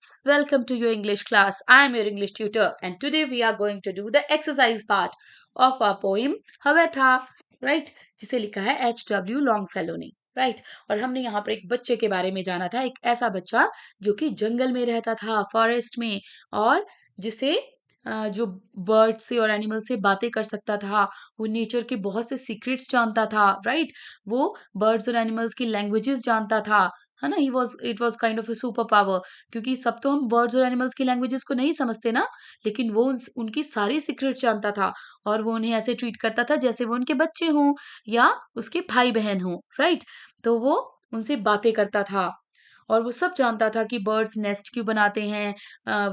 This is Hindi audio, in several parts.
students, welcome to your English class. I am your English tutor and today we are going to do the exercise part of our poem हवे था, right? जिसे लिखा है H.W. Longfellow ने, right? और हमने यहाँ पर एक बच्चे के बारे में जाना था, एक ऐसा बच्चा जो कि जंगल में रहता था, फॉरेस्ट में, और जिसे जो बर्ड से और एनिमल से बातें कर सकता था, वो नेचर के बहुत से सीक्रेट्स जानता था, राइट? वो बर्ड्स और एनिमल्स की लैंग्वेजेस जानता था, है ना? It was kind of a super power, क्योंकि सब तो हम बर्ड्स और एनिमल्स की लैंग्वेजेस को नहीं समझते ना, लेकिन वो उनकी सारी सीक्रेट्स जानता था और वो उन्हें ऐसे ट्रीट करता था जैसे वो उनके बच्चे हों या उसके भाई बहन हों, राइट? तो वो उनसे बातें करता था और वो सब जानता था कि बर्ड्स नेस्ट क्यों बनाते हैं,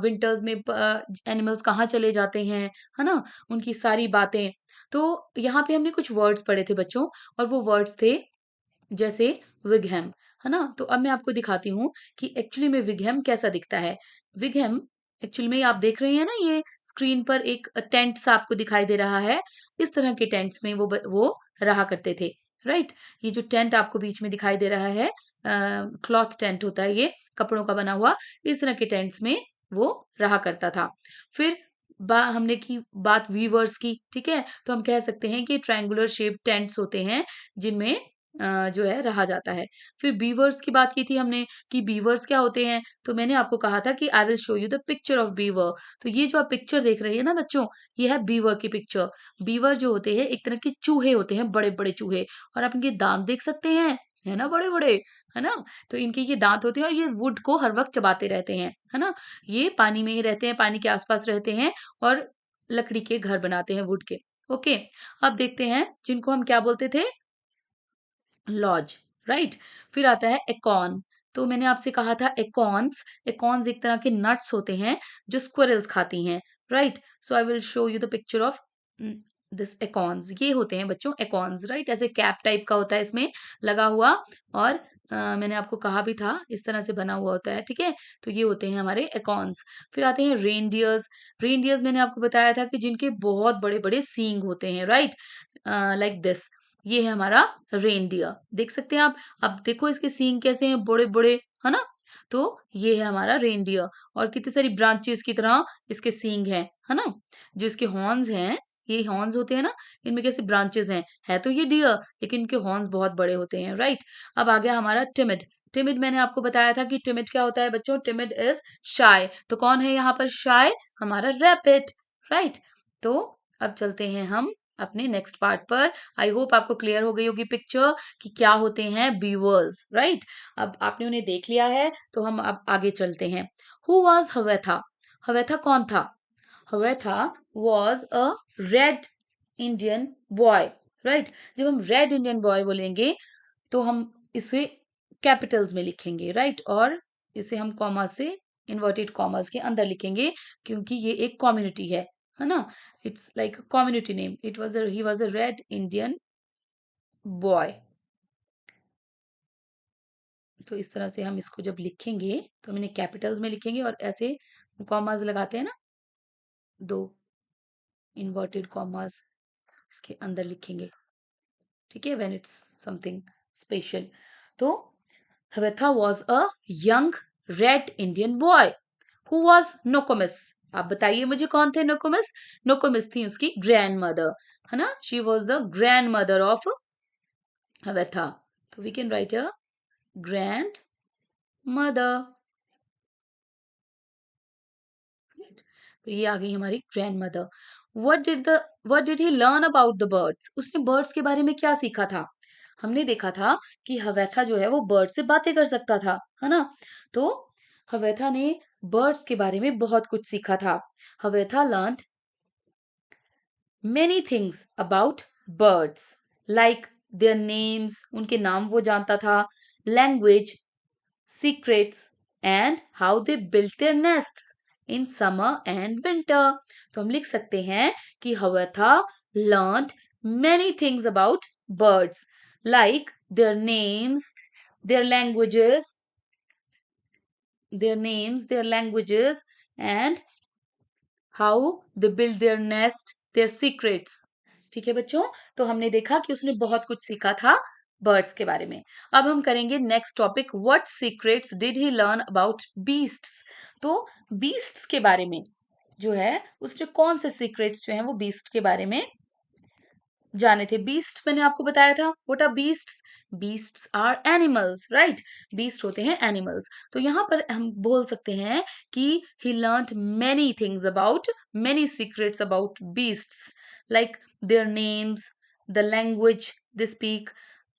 विंटर्स में एनिमल्स कहाँ चले जाते हैं, है ना? उनकी सारी बातें। तो यहाँ पे हमने कुछ वर्ड्स पढ़े थे बच्चों, और वो वर्ड्स थे जैसे विगहैम, है ना? तो अब मैं आपको दिखाती हूँ कि एक्चुअली में विगहैम कैसा दिखता है। विगहैम एक्चुअली में आप देख रहे हैं ना, ये स्क्रीन पर एक टेंट सा आपको दिखाई दे रहा है। इस तरह के टेंट्स में वो रहा करते थे, राइट? ये जो टेंट आपको बीच में दिखाई दे रहा है, क्लॉथ टेंट होता है ये, कपड़ों का बना हुआ। इस तरह के टेंट्स में वो रहा करता था। फिर हमने की बात वीवर्स की, ठीक है? तो हम कह सकते हैं कि ट्रायंगुलर शेप टेंट्स होते हैं जिनमें जो है रहा जाता है। फिर बीवर्स की बात की थी हमने कि बीवर्स क्या होते हैं, तो मैंने आपको कहा था कि आई will show you the picture of beaver. तो ये जो आप पिक्चर देख रहे हैं ना बच्चों, ये है बीवर की पिक्चर। बीवर जो होते हैं एक तरह के चूहे होते हैं, बड़े बड़े चूहे, और आप इनके दांत देख सकते हैं, है ना? बड़े बड़े, है ना? तो इनके ये दांत होते हैं और ये वुड को हर वक्त चबाते रहते हैं, है ना? ये पानी में ही रहते हैं, पानी के आसपास रहते हैं और लकड़ी के घर बनाते हैं वुड के। ओके, अब देखते हैं जिनको हम क्या बोलते थे, लॉज, राइट? फिर आता है एकॉन। तो मैंने आपसे कहा था एकॉन्स, एकॉन्स एक तरह के नट्स होते हैं जो स्क्विरल्स खाती हैं, right? So I will show you the picture of this acorns. ये होते हैं बच्चों एकॉन्स, राइट? ऐसे कैप टाइप का होता है इसमें लगा हुआ, और मैंने आपको कहा भी था इस तरह से बना हुआ होता है, ठीक है? तो ये होते हैं हमारे एकॉन्स। फिर आते हैं रेनडियर्स। रेनडियर्स मैंने आपको बताया था कि जिनके बहुत बड़े बड़े सींग होते हैं, राइट? लाइक दिस, ये है हमारा रेनडियर, देख सकते हैं आप। अब देखो इसके सींग कैसे हैं, बड़े बड़े, है ना? तो ये है हमारा रेनडियर, और कितनी सारी ब्रांचेस की तरह इसके सींग हैं, है ना? जो इसके हॉर्न्स हैं, ये हॉर्न्स होते हैं ना, इनमें कैसे ब्रांचेस हैं, है तो ये डियर, लेकिन इनके हॉर्न्स बहुत बड़े होते हैं, राइट? अब आ गया हमारा टिमिड। टिमिड मैंने आपको बताया था कि टिमिड क्या होता है बच्चों, टिमिड इज शाय। तो कौन है यहाँ पर शाय? हमारा रैपिड, राइट? तो अब चलते हैं हम अपने नेक्स्ट पार्ट पर। आई होप आपको क्लियर हो गई होगी पिक्चर कि क्या होते हैं बीवर्स, राइट? अब आपने उन्हें देख लिया है, तो हम अब आगे चलते हैं। Who was हवेथा? हवेथा कौन था? Hiawatha was a red Indian boy, right? जब हम रेड इंडियन बॉय बोलेंगे तो हम इसे कैपिटल्स में लिखेंगे, राइट? और इसे हम कॉमा से, इन्वर्टेड कॉमर्स के अंदर लिखेंगे, क्योंकि ये एक कम्युनिटी है ना? It's like a community name. He was a red Indian boy. तो इस तरह से हम इसको जब लिखेंगे तो हम इन्हें कैपिटल्स में लिखेंगे, और ऐसे कॉमास लगाते हैं ना, दो इन्वर्टेड कॉमास इसके अंदर लिखेंगे, ठीक है? When it's something special. तो हवेथा was a young red Indian boy who was Nokomis। आप बताइए मुझे कौन थे नोकोमिस? नोकोमिस थी उसकी ग्रैंड मदर, है ना? She was the grand mother of Hiawatha. तो we can write a grand mother. तो ये आ गई हमारी grand mother. What did he learn about the birds? उसने बर्ड्स के बारे में क्या सीखा था? हमने देखा था कि हवेथा जो है वो बर्ड से बातें कर सकता था, है ना? तो हवेथा ने बर्ड्स के बारे में बहुत कुछ सीखा था। हवेथा learned many things about birds, like their names, उनके नाम वो जानता था, language, secrets, and how they built their nests in summer and winter। तो हम लिख सकते हैं कि हवेथा learned many things about birds, like their names, their languages, their languages, and how they build their nest, their secrets। ठीक है बच्चों, तो हमने देखा कि उसने बहुत कुछ सीखा था बर्ड्स के बारे में। अब हम करेंगे next topic, what secrets did he learn about beasts. तो बीस्ट्स के बारे में जो है उसके कौन से सीक्रेट्स जो हैं वो बीस्ट के बारे में जाने थे। बीस्ट मैंने आपको बताया था, what are beasts? Beasts are animals, right? Beast होते हैं एनिमल्स। तो यहाँ पर हम बोल सकते हैं कि he learned many things about, many secrets about beasts, like their names, the language they speak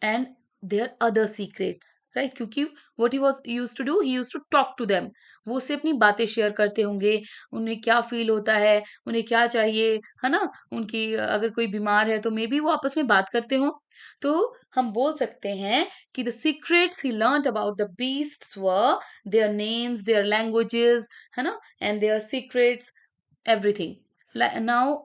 and their other secrets, right? क्योंकि what he was used to do, he used to talk to them. वो उससे अपनी बातें शेयर करते होंगे, उन्हें क्या फील होता है, उन्हें क्या चाहिए, है ना? उनकी अगर कोई बीमार है तो मे बी वो आपस में बात करते हो। तो हम बोल सकते हैं कि the secrets he learned about the beasts were their names, their languages, है ना, and their secrets, everything. Now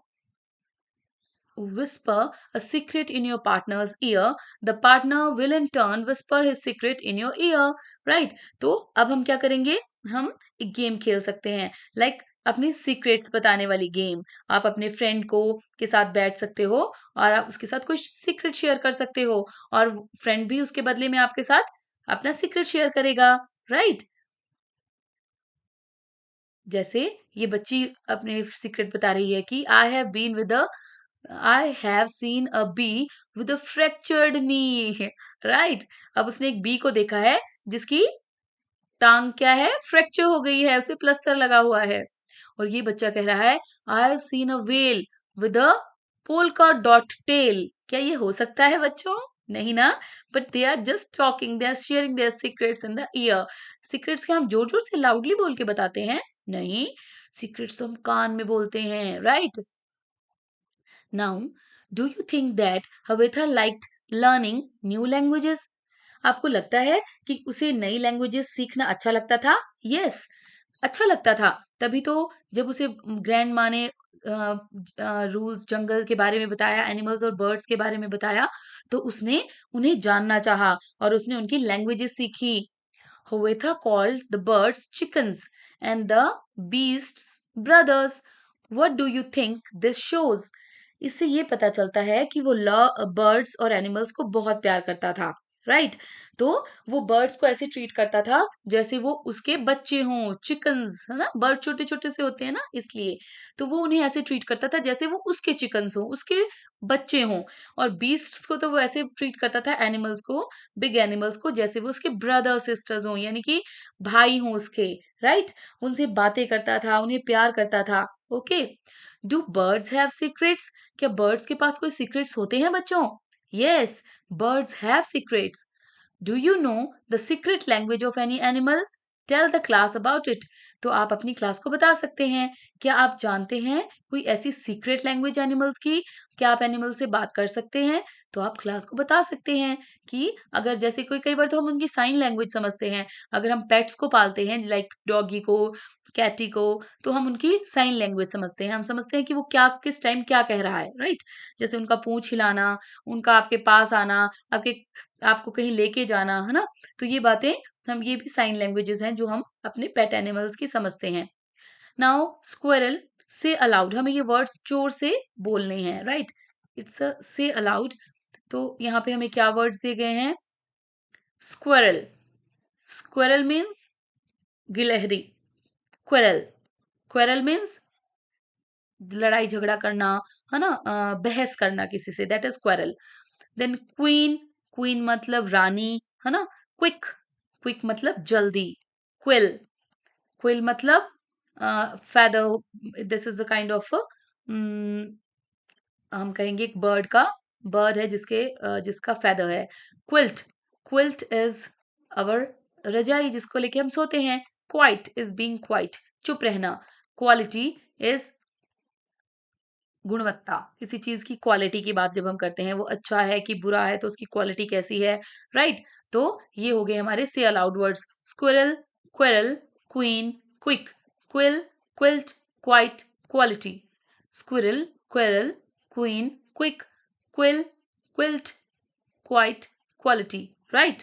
whisper a secret in your partner's ear, the partner will in turn whisper his secret in your ear, right? तो अब हम क्या करेंगे, हम एक गेम खेल सकते हैं, लाइक अपने सीक्रेट्स बताने वाली गेम। आप अपने फ्रेंड को के साथ बैठ सकते हो और आप उसके साथ कुछ सीक्रेट शेयर कर सकते हो, और फ्रेंड भी उसके बदले में आपके साथ अपना सीक्रेट शेयर करेगा, राइट? जैसे ये बच्ची अपने सीक्रेट बता रही है कि I have seen a bee with a fractured knee, right? अब उसने एक बी को देखा है जिसकी टांग क्या है, फ्रैक्चर हो गई है, उसे प्लास्टर लगा हुआ है। और ये बच्चा कह रहा है I have seen a whale with a polka dot tail. क्या ये हो सकता है बच्चों? नहीं ना। But they are just talking, they are sharing their secrets in the ear. Secrets क्या हम जोर जोर से लाउडली बोल के बताते हैं? नहीं, सीक्रेट्स तो हम कान में बोलते हैं, right? Now, do you think that Havitha liked learning new languages? आपको लगता है कि उसे नई लैंग्वेजेस सीखना अच्छा लगता था? यस, अच्छा लगता था। तभी तो जब उसे ग्रैंड माँ ने रूल्स जंगल के बारे में बताया, एनिमल्स और बर्ड्स के बारे में बताया, तो उसने उन्हें जानना चाहा और उसने उनकी लैंग्वेजेस सीखी। Hovetha called the birds chickens and the beasts brothers. What do you think this shows? इससे ये पता चलता है कि वो बर्ड्स और एनिमल्स को बहुत प्यार करता था, राइट? तो वो बर्ड्स को ऐसे ट्रीट करता था जैसे वो उसके बच्चे हों, चिकन्स, है ना? बर्ड छोटे छोटे से होते हैं ना, इसलिए तो वो उन्हें ऐसे ट्रीट करता था जैसे वो उसके चिकन्स हों, उसके बच्चे हों। और बीस्ट्स को तो वो ऐसे ट्रीट करता था, एनिमल्स को, बिग एनिमल्स को, जैसे वो उसके ब्रदर सिस्टर्स हों, यानी कि भाई हों उसके, राइट? उनसे बातें करता था, उन्हें प्यार करता था। Okay, do birds have secrets? क्या बर्ड्स के पास कोई सीक्रेट्स होते हैं बच्चों? Yes, birds have secrets. Do you know the secret language of any animal? Tell the class about it. तो आप अपनी क्लास को बता सकते हैं। क्या आप जानते हैं कोई ऐसी सीक्रेट लैंग्वेज एनिमल्स की? क्या आप एनिमल से बात कर सकते हैं? तो आप क्लास को बता सकते हैं कि अगर जैसे कोई, कई बार तो हम उनकी साइन लैंग्वेज समझते हैं। अगर हम पेट्स को पालते हैं, लाइक डॉगी को, कैटी को, तो हम उनकी साइन लैंग्वेज समझते हैं। हम समझते हैं कि वो क्या, किस टाइम क्या कह रहा है, राइट? जैसे उनका पूंछ हिलाना, उनका आपके पास आना, आपके आपको कहीं लेके जाना, है ना? तो ये बातें, हम ये भी साइन लैंग्वेजेस हैं जो हम अपने पेट एनिमल्स की समझते हैं। नाउ स्क्विरल, से अलाउड, हमें ये वर्ड्स जोर से बोलने हैं, राइट? इट्स अ से अलाउड। तो यहाँ पे हमें क्या वर्ड्स दिए गए हैं? स्क्विरल, स्क्विरल मीन्स गिलहरी, क्विरल, क्विरल मीन्स लड़ाई झगड़ा करना, है ना? बहस करना किसी से, that is quarrel. Then queen, queen मतलब रानी, है ना? क्विक, क्विक मतलब जल्दी। क्विल, क्विल मतलब feather, this is a kind of, हम कहेंगे एक बर्ड का, बर्ड है जिसके जिसका फेदर है। क्विल्ट, क्विल्ट इज अवर रजाई जिसको लेके हम सोते हैं। क्वाइट इज बीइंग क्वाइट, चुप रहना। क्वालिटी इज गुणवत्ता, किसी चीज की क्वालिटी की बात जब हम करते हैं, वो अच्छा है कि बुरा है, तो उसकी क्वालिटी कैसी है, राइट? तो ये हो गए हमारे से allowed words, squirrel, Quirrell, queen, quick, quill, quilt, quite, quality. Squirrel, Quirrell, queen, quick, quill, quilt, quite, quality, right?